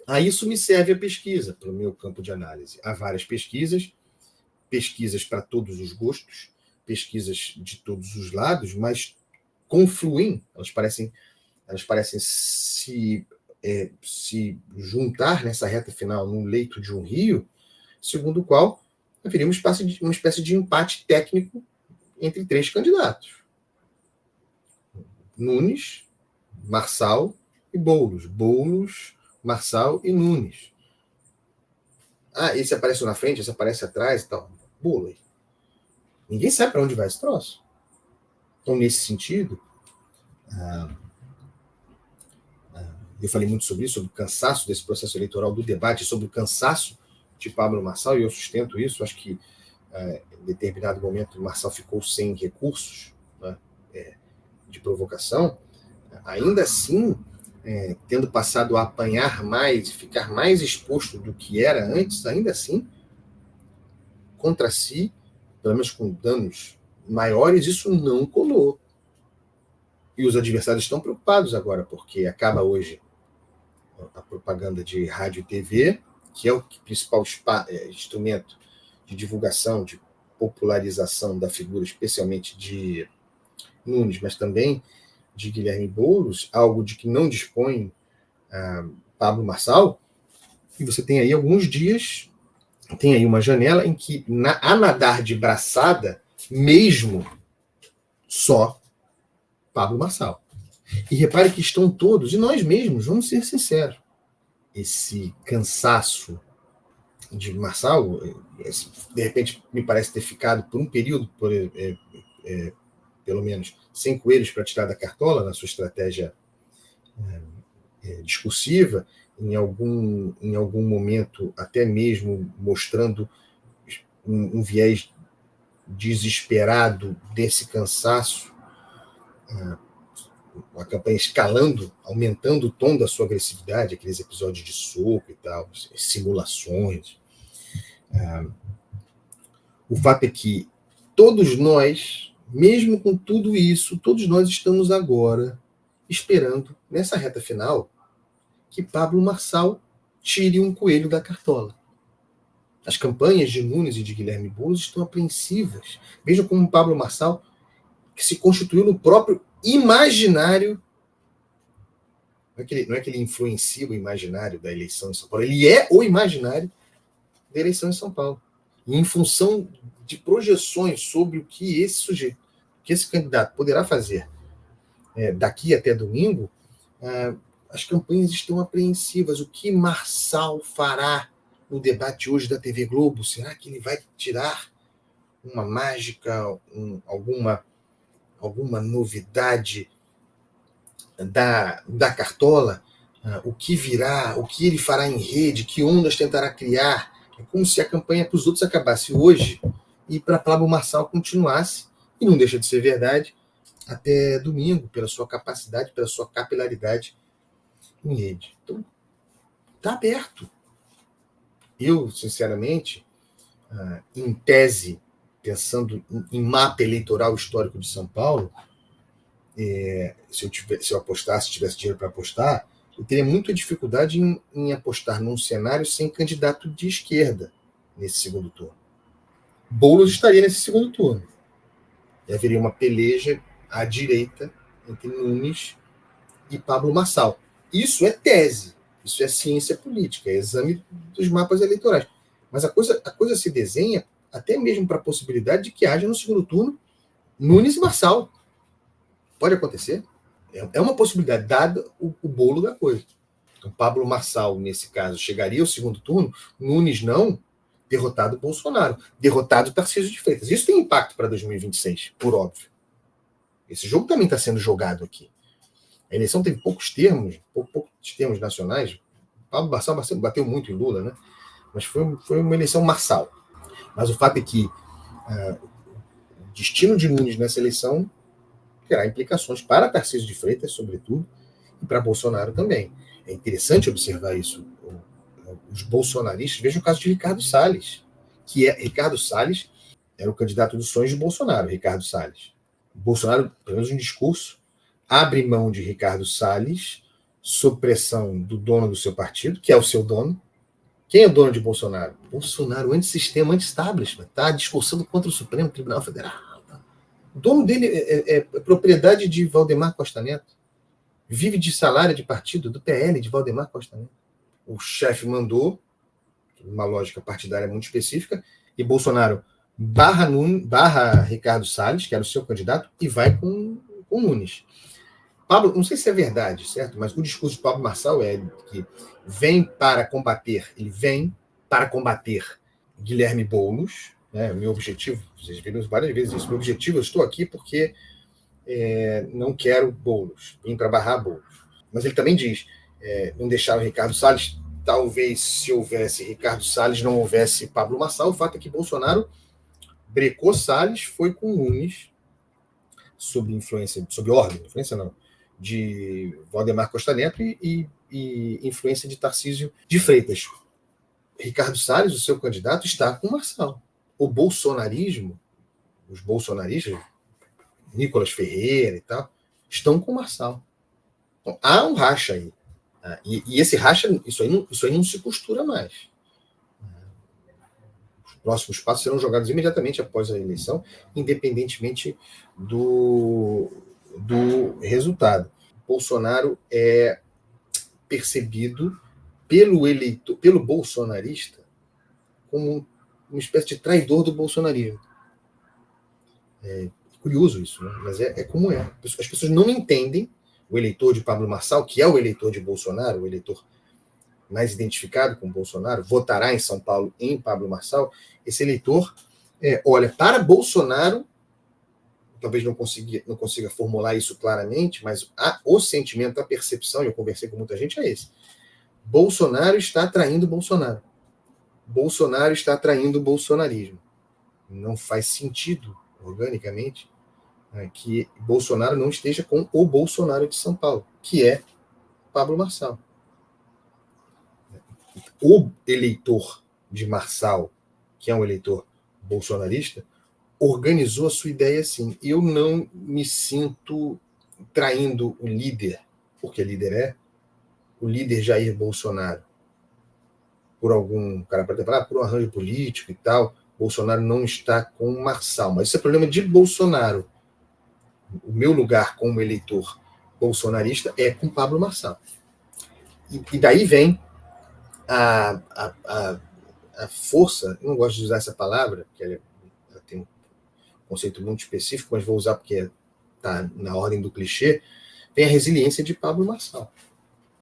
A isso me serve a pesquisa, para o meu campo de análise. Há várias pesquisas para todos os gostos, pesquisas de todos os lados, mas confluem, elas parecem se juntar nessa reta final no leito de um rio, segundo o qual haveria uma espécie de empate técnico entre três candidatos: Nunes, Marçal e Boulos. Boulos, Marçal e Nunes. Esse aparece na frente, esse aparece atrás e tal. Bolo. Ninguém sabe para onde vai esse troço. Então, nesse sentido, eu falei muito sobre isso, sobre o cansaço desse processo eleitoral, do debate, sobre o cansaço de Pablo Marçal, e eu sustento isso. Acho que, em determinado momento, o Marçal ficou sem recursos, né, de provocação. Ainda assim, tendo passado a apanhar mais, ficar mais exposto do que era antes, ainda assim, contra si, pelo menos com danos maiores, isso não colou. E os adversários estão preocupados agora, porque acaba hoje a propaganda de rádio e TV, que é o principal instrumento de divulgação, de popularização da figura, especialmente de Nunes, mas também de Guilherme Boulos, algo de que não dispõe Pablo Marçal. E você tem aí alguns dias, tem aí uma janela em que, a nadar de braçada, mesmo só Pablo Marçal. E repare que estão todos, e nós mesmos, vamos ser sinceros, esse cansaço de Marçal, de repente, me parece ter ficado por um período, pelo menos, sem coelhos para tirar da cartola na sua estratégia discursiva, em algum momento até mesmo mostrando um viés desesperado desse cansaço, a campanha escalando, aumentando o tom da sua agressividade, aqueles episódios de soco e tal, simulações. O fato é que todos nós, mesmo com tudo isso, todos nós estamos agora esperando, nessa reta final, que Pablo Marçal tire um coelho da cartola. As campanhas de Nunes e de Guilherme Boulos estão apreensivas. Vejam como Pablo Marçal, que se constituiu no próprio imaginário, não é que ele influencia o imaginário da eleição em São Paulo, ele é o imaginário da eleição em São Paulo. E em função de projeções sobre o que esse sujeito, que esse candidato poderá fazer daqui até domingo, as campanhas estão apreensivas. O que Marçal fará no debate hoje da TV Globo? Será que ele vai tirar uma mágica, alguma novidade da cartola? O que virá? O que ele fará em rede? Que ondas tentará criar? É como se a campanha para os outros acabasse hoje e para Pablo Marçal continuasse, e não deixa de ser verdade, até domingo, pela sua capacidade, pela sua capilaridade em rede. Então, está aberto. Eu, sinceramente, em tese, pensando em mapa eleitoral histórico de São Paulo, se eu apostasse, se tivesse dinheiro para apostar, eu teria muita dificuldade em apostar num cenário sem candidato de esquerda nesse segundo turno. Boulos estaria nesse segundo turno. E haveria uma peleja à direita entre Nunes e Pablo Marçal. Isso é tese, isso é ciência política, é exame dos mapas eleitorais. Mas a coisa se desenha até mesmo para a possibilidade de que haja no segundo turno Nunes e Marçal. Pode acontecer. É uma possibilidade, dada o bolo da coisa. Então, Pablo Marçal, nesse caso, chegaria ao segundo turno, Nunes não, derrotado Bolsonaro, derrotado Tarcísio de Freitas. Isso tem impacto para 2026, por óbvio. Esse jogo também está sendo jogado aqui. A eleição tem poucos termos nacionais. Pablo Marçal bateu muito em Lula, né? Mas foi uma eleição marçal. Mas o fato é que o destino de Nunes nessa eleição terá implicações para Tarcísio de Freitas, sobretudo, e para Bolsonaro também. É interessante observar isso. Os bolsonaristas, veja o caso de Ricardo Salles, Ricardo Salles era o candidato dos sonhos de Bolsonaro, Ricardo Salles. Bolsonaro, pelo menos um discurso, abre mão de Ricardo Salles sob pressão do dono do seu partido, que é o seu dono. Quem é o dono de Bolsonaro? Bolsonaro, antissistema, anti-establishment, está discursando contra o Supremo Tribunal Federal. O dono dele é propriedade de Valdemar Costa Neto. Vive de salário de partido do PL de Valdemar Costa Neto. O chefe mandou, uma lógica partidária muito específica, e Bolsonaro barra Ricardo Salles, que era o seu candidato, e vai com Nunes. Pablo, não sei se é verdade, certo? Mas o discurso de Pablo Marçal é que ele vem para combater Guilherme Boulos, né? Meu objetivo, vocês viram várias vezes isso, meu objetivo, eu estou aqui porque não quero Boulos, vim para barrar Boulos. Mas ele também diz, não deixar o Ricardo Salles, talvez se houvesse Ricardo Salles, não houvesse Pablo Marçal. O fato é que Bolsonaro brecou Salles, foi com Nunes, sob ordem, influência não, de Valdemar Costa Neto e influência de Tarcísio de Freitas. Ricardo Salles, o seu candidato, está com Marçal. O bolsonarismo, os bolsonaristas, Nicolas Ferreira e tal, estão com Marçal. Então, há um racha aí. E esse racha, isso aí não se costura mais. Os próximos passos serão jogados imediatamente após a eleição, independentemente do resultado. Bolsonaro é percebido pelo eleitor, pelo bolsonarista, como uma espécie de traidor do bolsonarismo. É curioso isso, né? Mas é como é. As pessoas não entendem o eleitor de Pablo Marçal, que é o eleitor de Bolsonaro, o eleitor mais identificado com Bolsonaro, votará em São Paulo em Pablo Marçal. Esse eleitor olha para Bolsonaro, talvez não consiga formular isso claramente, mas o sentimento, a percepção, e eu conversei com muita gente, é esse. Bolsonaro está atraindo Bolsonaro. Bolsonaro está atraindo o bolsonarismo. Não faz sentido, organicamente, que Bolsonaro não esteja com o Bolsonaro de São Paulo, que é Pablo Marçal. O eleitor de Marçal, que é um eleitor bolsonarista, organizou a sua ideia assim. Eu não me sinto traindo o líder, porque líder o líder Jair Bolsonaro, por algum cara pode falar, por um arranjo político e tal. Bolsonaro não está com o Marçal, mas isso é problema de Bolsonaro. O meu lugar como eleitor bolsonarista é com Pablo Marçal. E daí vem a força, eu não gosto de usar essa palavra, porque ela tem um conceito muito específico, mas vou usar porque está na ordem do clichê, vem a resiliência de Pablo Marçal.